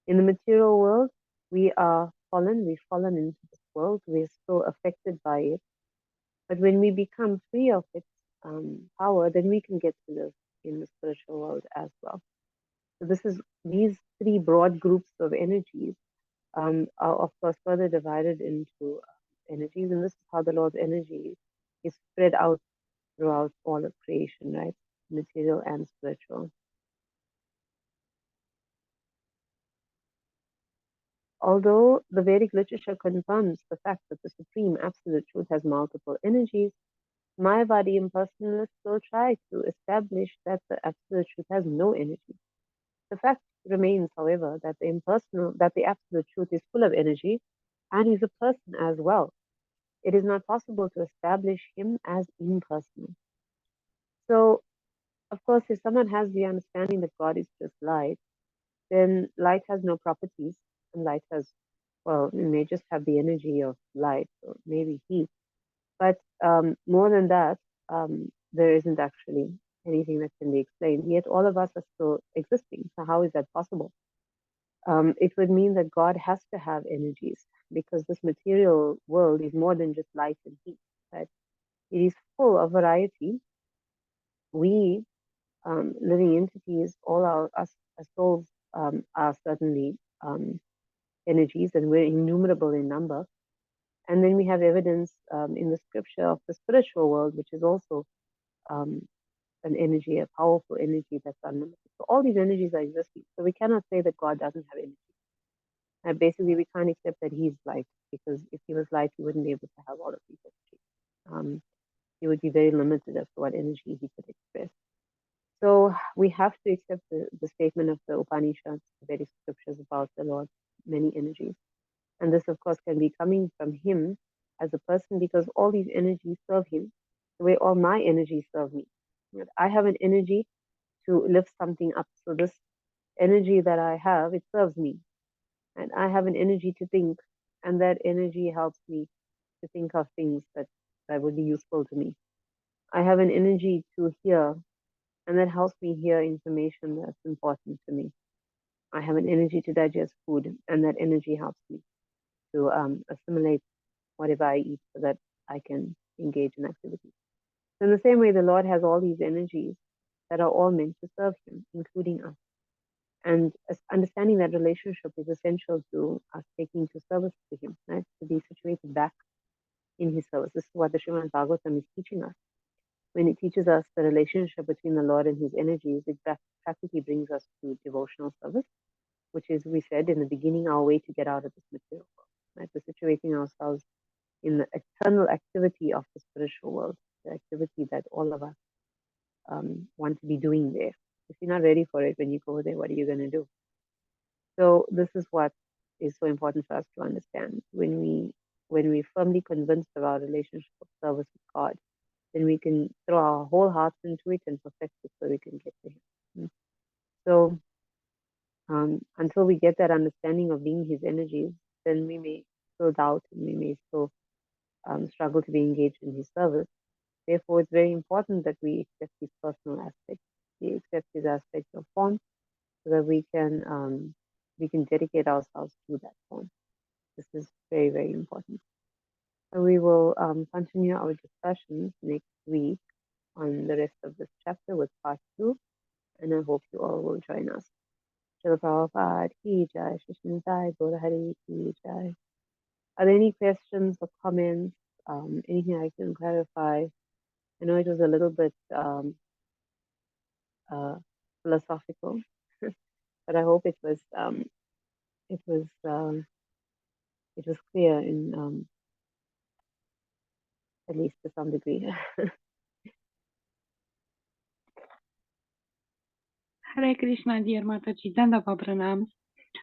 In the material world, we are fallen. We've fallen into this world. We're still affected by it. But when we become free of its power, then we can get to live in the spiritual world as well. So these three broad groups of energies are, of course, further divided into energies. And this is how the Lord's energy is spread out throughout all of creation, right? Material and spiritual. Although the Vedic literature confirms the fact that the Supreme Absolute Truth has multiple energies, Mayavadi impersonalists still try to establish that the Absolute Truth has no energy. The fact remains, however, that the Absolute Truth is full of energy and is a person as well. It is not possible to establish him as impersonal. So, of course, if someone has the understanding that God is just light, then light has no properties, and light has, well, it may just have the energy of light or maybe heat. But more than that, there isn't actually anything that can be explained. Yet all of us are still existing. So how is that possible? It would mean that God has to have energies because this material world is more than just light and heat. Right? It is full of variety. We, living entities, all our souls are certainly energies, and we're innumerable in number. And then we have evidence in the scripture of the spiritual world, which is also um, an energy, a powerful energy that's unlimited. So all these energies are existing. So we cannot say that God doesn't have energy. And basically, we can't accept that He's light, because if He was light, He wouldn't be able to have all of these energies. He would be very limited as to what energy He could express. So we have to accept the statement of the Upanishads, the Vedic scriptures about the Lord's many energies. And this, of course, can be coming from Him as a person, because all these energies serve Him the way all my energies serve me. I have an energy to lift something up. So this energy that I have, it serves me. And I have an energy to think, and that energy helps me to think of things that would be useful to me. I have an energy to hear, and that helps me hear information that's important to me. I have an energy to digest food, and that energy helps me to assimilate whatever I eat so that I can engage in activities. So in the same way, the Lord has all these energies that are all meant to serve Him, including us. And understanding that relationship is essential to us taking to service to Him, right? To be situated back in His service. This is what the Srimad Bhagavatam is teaching us. When it teaches us the relationship between the Lord and His energies, it practically brings us to devotional service, which is, we said in the beginning, our way to get out of this material world, right? We're situating ourselves in the eternal activity of the spiritual world, the activity that all of us want to be doing there. If you're not ready for it when you go there, what are you going to do? So this is what is so important for us to understand. When we firmly convinced of our relationship of service with God, then we can throw our whole hearts into it and perfect it so we can get to Him. So until we get that understanding of being His energies, then we may still doubt and we may still struggle to be engaged in His service. Therefore, it's very important that we accept His personal aspects, we accept His aspects of form, so that we can dedicate ourselves to that form. This is very, very important. So we will continue our discussions next week on the rest of this chapter with part 2, and I hope you all will join us. Srila Prabhupada ki jai, Shri Gaura Hari ki jai. Are there any questions or comments? Anything I can clarify? I know it was a little bit philosophical, but I hope it was clear in at least to some degree. Hare Krishna, dear Mataji, Dandava Pranams.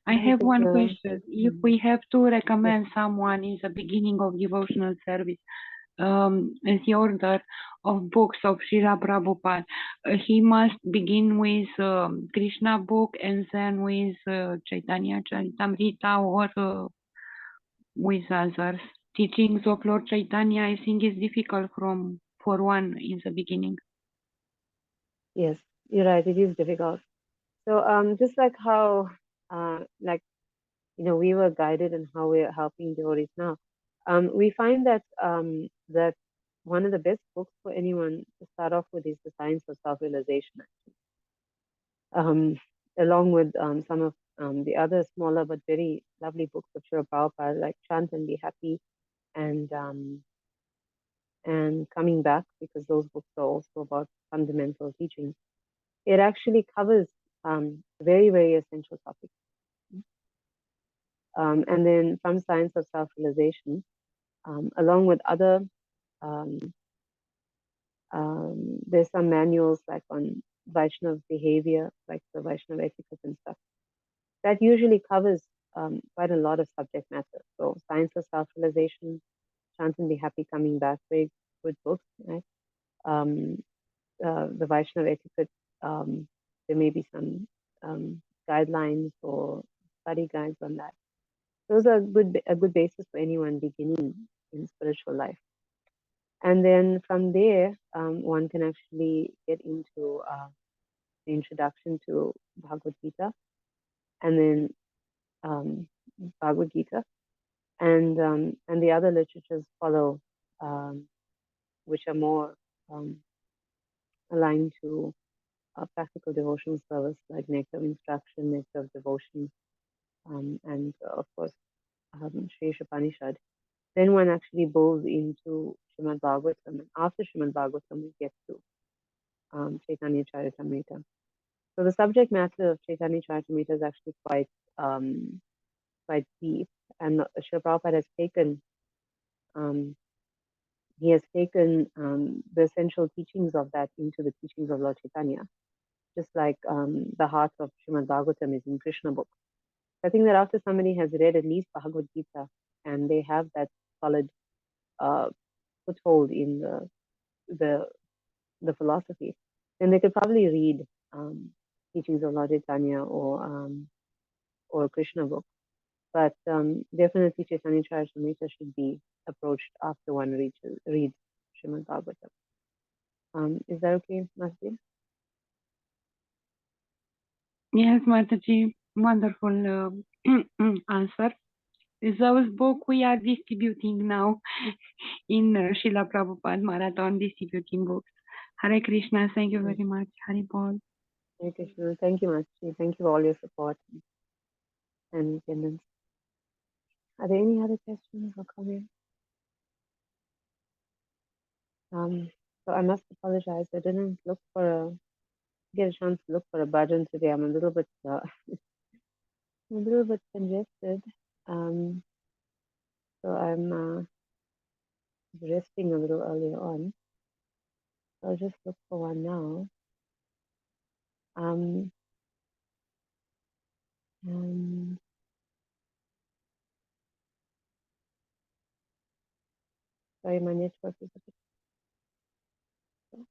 I have one question. If we have to recommend someone in the beginning of devotional service, as the order of books of Srila Prabhupada, he must begin with Krishna book and then with Chaitanya Charitamrita, or with others. Teachings of Lord Chaitanya, I think, is difficult for one in the beginning. Yes, you're right. It is difficult. So just like how we were guided and how we're helping devotees now, we find that that one of the best books for anyone to start off with is The Science of Self-Realization, along with some of The other smaller but very lovely books of Srila Prabhupada, like Chant and Be Happy and Coming Back, because those books are also about fundamental teachings. It actually covers very, very essential topics. And then from Science of Self-Realization, along with other, um, there's some manuals like on Vaishnav behavior, like the Vaishnav etiquette and stuff. That usually covers quite a lot of subject matter. So Science of Self-Realization, Chant and Be Happy, Coming Back, very good books, right? The Vaishnav etiquette, there may be some guidelines or study guides on that. Those are a good basis for anyone beginning in spiritual life. And then from there, one can actually get into the introduction to Bhagavad Gita, and then Bhagavad Gita, and the other literatures follow, which are more aligned to practical devotional service, like Nectar of Instruction, Nectar of Devotion, and of course, Sri Upanishad. Then one actually builds into Srimad Bhagavatam, and after Srimad Bhagavatam, we get to Chaitanya Charitamrita. So the subject matter of Chaitanya Charitamrita is actually quite deep, and Srila Prabhupada has taken the essential teachings of that into the teachings of Lord Chaitanya, just like the heart of Srimad Bhagavatam is in Krishna book. I think that after somebody has read at least Bhagavad Gita and they have that solid foothold in the philosophy, then they could probably read teachings of Lord Chaitanya or Krishna book. But definitely Chaitanya Charitamrita should be approached after one reads Srimad Bhagavatam. Is that okay, Masdi? Yes, Mataji, wonderful answer. Those book we are distributing now in Srila Prabhupada Marathon distributing books. Hare Krishna, thank you very much. Hari Bol. Hare Krishna. Thank you, Masdi. Thank you for all your support and attendance. Are there any other questions or comments? So I must apologize. I didn't get a chance to look for a bhajan today. I'm a little bit congested. So I'm resting a little earlier on. So I'll just look for one now. Sorry, my network is a bit slow.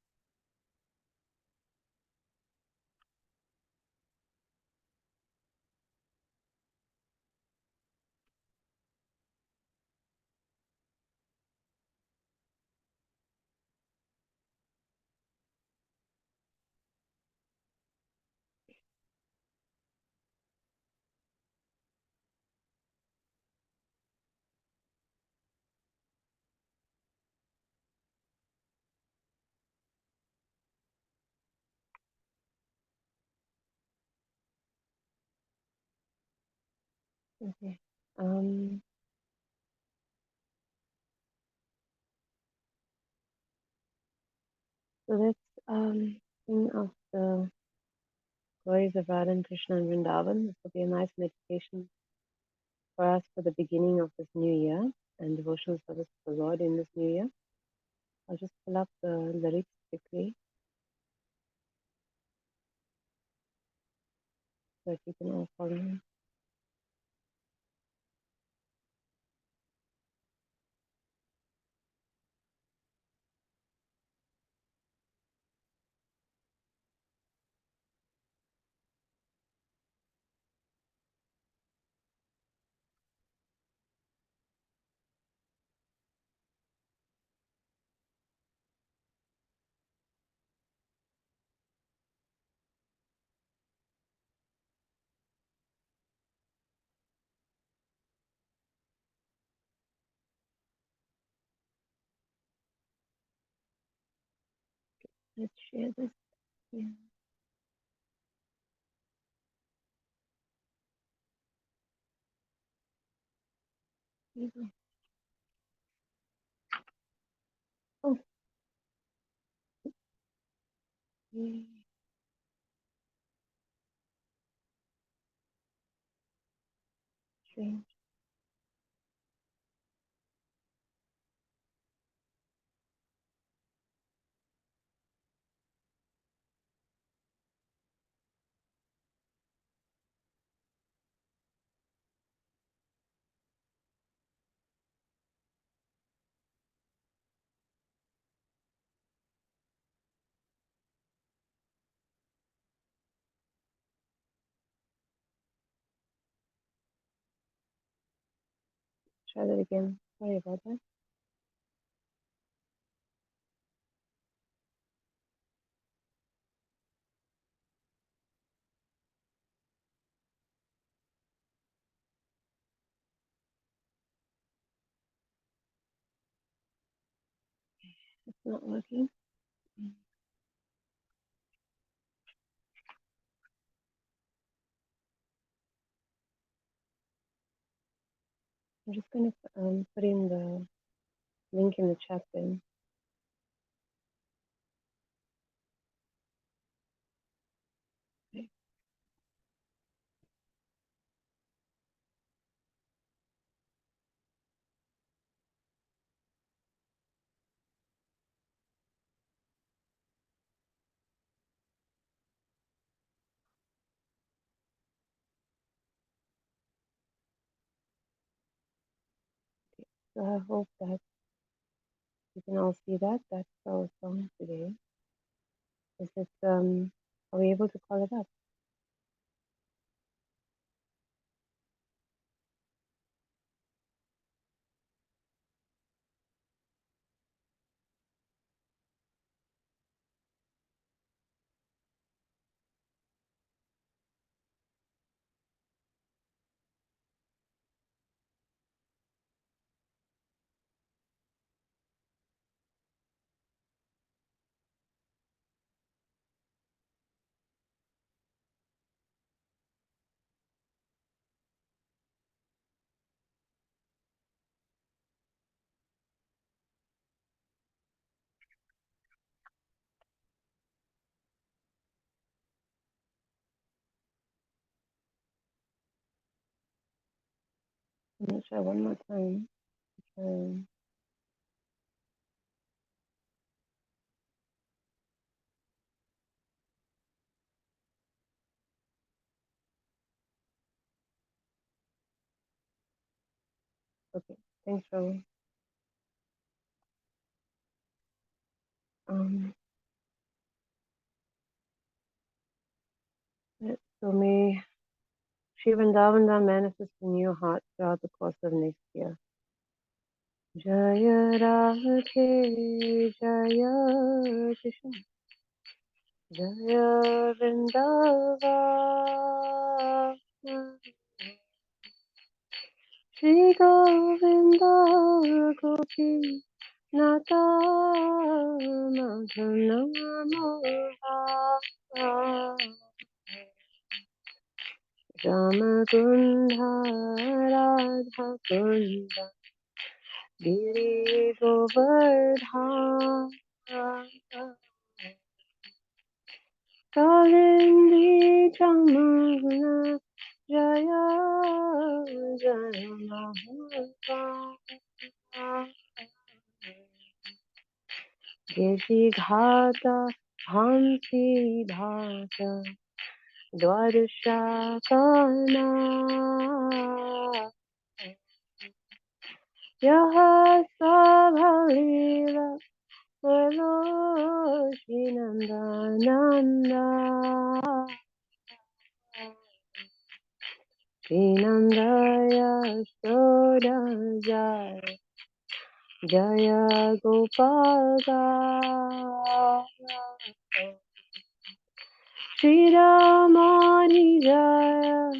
Okay. So let's think of the glories of Radha and Krishna and Vrindavan. This will be a nice meditation for us for the beginning of this new year and devotional service to the Lord in this new year. I'll just pull up the lyrics quickly so that you can all follow me. Let's share this here. Oh. Strange. Try that again. Sorry about that. It's not working. I'm just gonna put in the link in the chat then. Okay. So I hope that you can all see that. That's our song today. Is it are we able to call it up? I'm gonna try one more time. Um, okay, thanks, Raul. Um, so may Shri Vrindavanda manifest in your heart throughout the course of next year. Jaya Radhe, Jaya Krishna, Jaya Vrindavana, Shri Govinda Gopi Nata Madhana Moha Ramakunda Radha Kunda Giri Govardhan Kalindi Chamuna Jaya Jaya Mahava Deshi Ghata Hamsi Bhata Dwadashakana Yaha Sabhalila Velo Shinanda Nanda Shinandaya Shoda Jaya Jaya Gopala Shri Ramani Jaya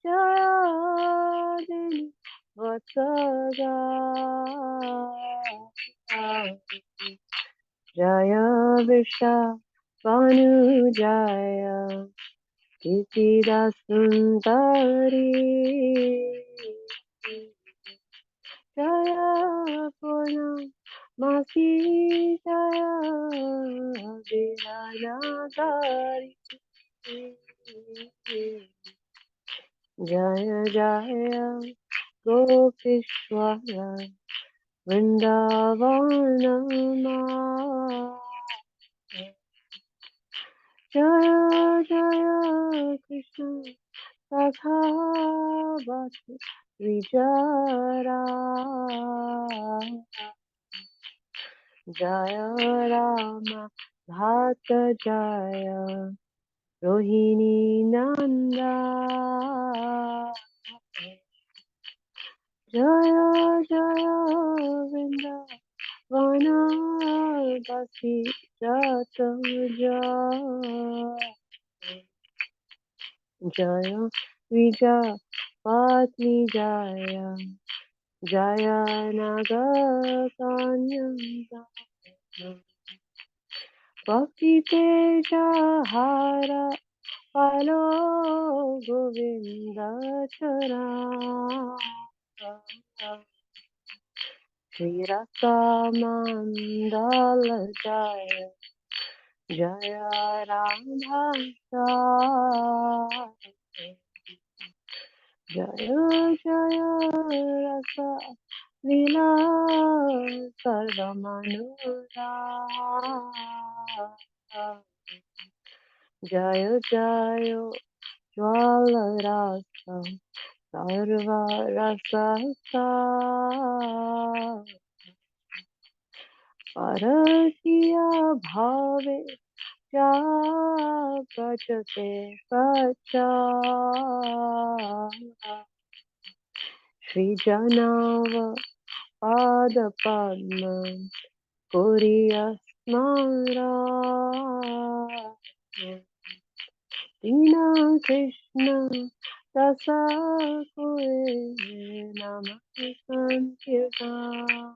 Jaya Dini Vatsaja Jaya Visha Vanu Jaya Kitida Sundari Jaya Purna Masi Jaya Viranagari Jaya Jaya Gopishwara Vrindavanama Jaya Jaya Krishna Radha Bhakti Vijara Jaya Rama Bhata Jaya Rohini Nanda Jaya Jaya Vrindavana Basi Jata Jaya Jaya Vijaya Patni Jaya Jaya Nagasanyam Bhakti Teja Hara Palo Govinda Chara Shri Rasa Mandala Jaya Jaya Radha Jaya Jaya Rasa Lila Sarvamanura Jaya Jaya Jwala Rasa Sarva Rasa Parasiya Bhave Prachate Pacha Shri Janava Pada Padma Puriya Smara Dina Krishna Rasa Kure Nama Sankirtan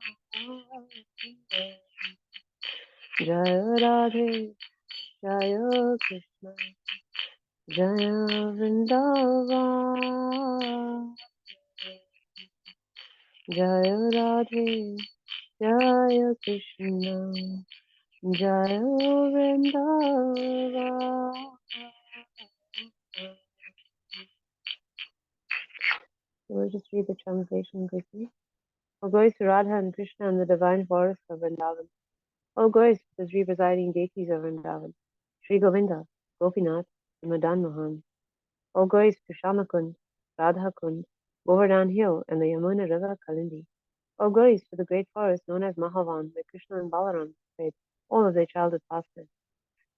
Jaya Radhe Jaya Krishna Jaya Vrindavan Jaya Radhe Jaya Krishna Jaya Vrindavan. We'll just read the translation quickly. O glories to Radha and Krishna and the divine forest of Vrindavan. O glories to the three presiding deities of Vrindavan, Sri Govinda, Gopinath, and Madan Mohan. O glories to Shamakund, Radha Kund, Govardhan Hill, and the Yamuna River Kalindi. O glories to the great forest known as Mahavan, where Krishna and Balaram played all of their childhood pastimes.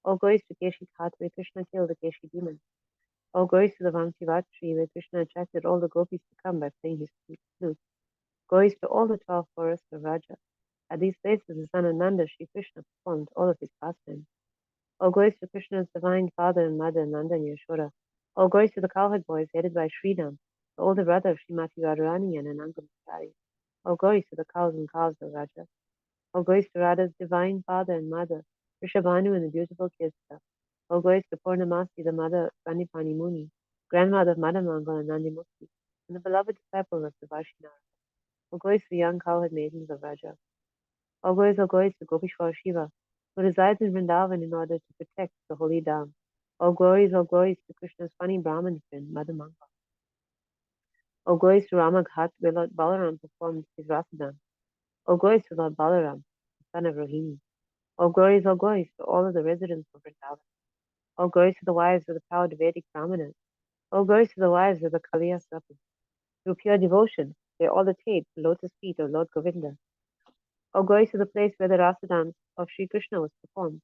O glories to Keshi Khat, where Krishna killed the Keshi demon. O glories to the Vamsivat tree, where Krishna attracted all the gopis to come by playing his flute. Glories to all the 12 forests of Raja. At these places, the son of Nanda, Sri Krishna, performed all of his pastimes. All glories to Krishna's divine father and mother, Nanda and Yashoda. All glories to the cowherd boys headed by Sridham, the older brother of Srimati Radharani and Ananga Machari. All glories to the cows and calves of Raja. All glories to Radha's divine father and mother, Rishabhanu and the beautiful Kirtha. All glories to Purnamasi, the mother of Pranipani Muni, grandmother of Madhamangal and Nandimukti, and the beloved disciple of Devashinara. All glories to the young cowherd maidens of Raja. All glories to Gopishwar Shiva, who resides in Vrindavan in order to protect the holy Dham. All glories to Krishna's funny Brahmin friend, Madhamangal. All glories to Ramaghat, where Lord Balaram performed his Rasadam. All glories to Lord Balaram, the son of Rohini. All glories to all of the residents of Vrindavan. All glories to the wives of the proud Vedic Brahmanas. All glories to the wives of the Kaliya Sapis. Through pure devotion, they all attained the lotus feet of Lord Govinda. All glories to the place where the Rasadams of Sri Krishna was performed.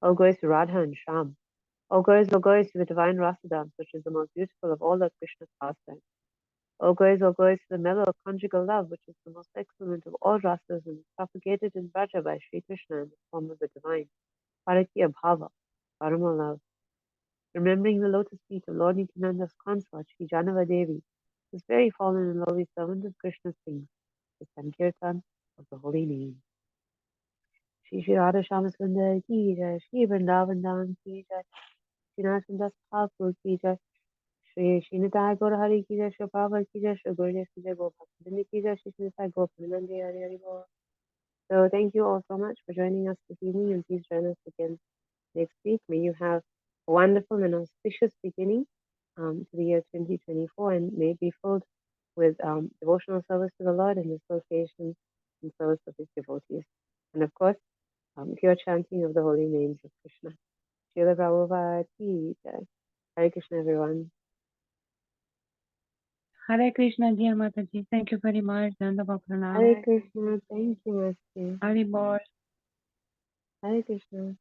All glories to Radha and Sham. All glories to the divine Rasadams, which is the most beautiful of all Lord Krishna's pastimes. All glories to the mellow of conjugal love, which is the most excellent of all rasas and is propagated in Vraja by Sri Krishna in the form of the divine Parakya Bhava, Parama love. Remembering the lotus feet of Lord Nityananda's consort, Sri Janava Devi, this very fallen and lowly servant of Krishna sings the Sankirtan of the holy name. Shri Shri Radha Shama Sundar ki jai, Shri Vrindavan Dham ki jai, Shri Nath Das Thakur ki jai, Shri Shinitaya Gaura Hari Ki Jai, Shri Prabhupada Ki Jai, Shri Gurudev Ki Jai, Gopal Ki Jai, Shri Shinitaya Gaura Premi Devi Dasi, Hari Bol. So thank you all so much for joining us this evening, and please join us again next week. May you have a wonderful and auspicious beginning to the year 2024, and may it be filled with devotional service to the Lord and association and service of His devotees. And of course, pure chanting of the holy names of Krishna. Srila Prabhupada Ki Jai. Hare Krishna, everyone. Hare Krishna, dear Mataji. Thank you very much. Dandava Pranam. Hare Krishna. Thank you, Master. Hari Bol. Hare Krishna.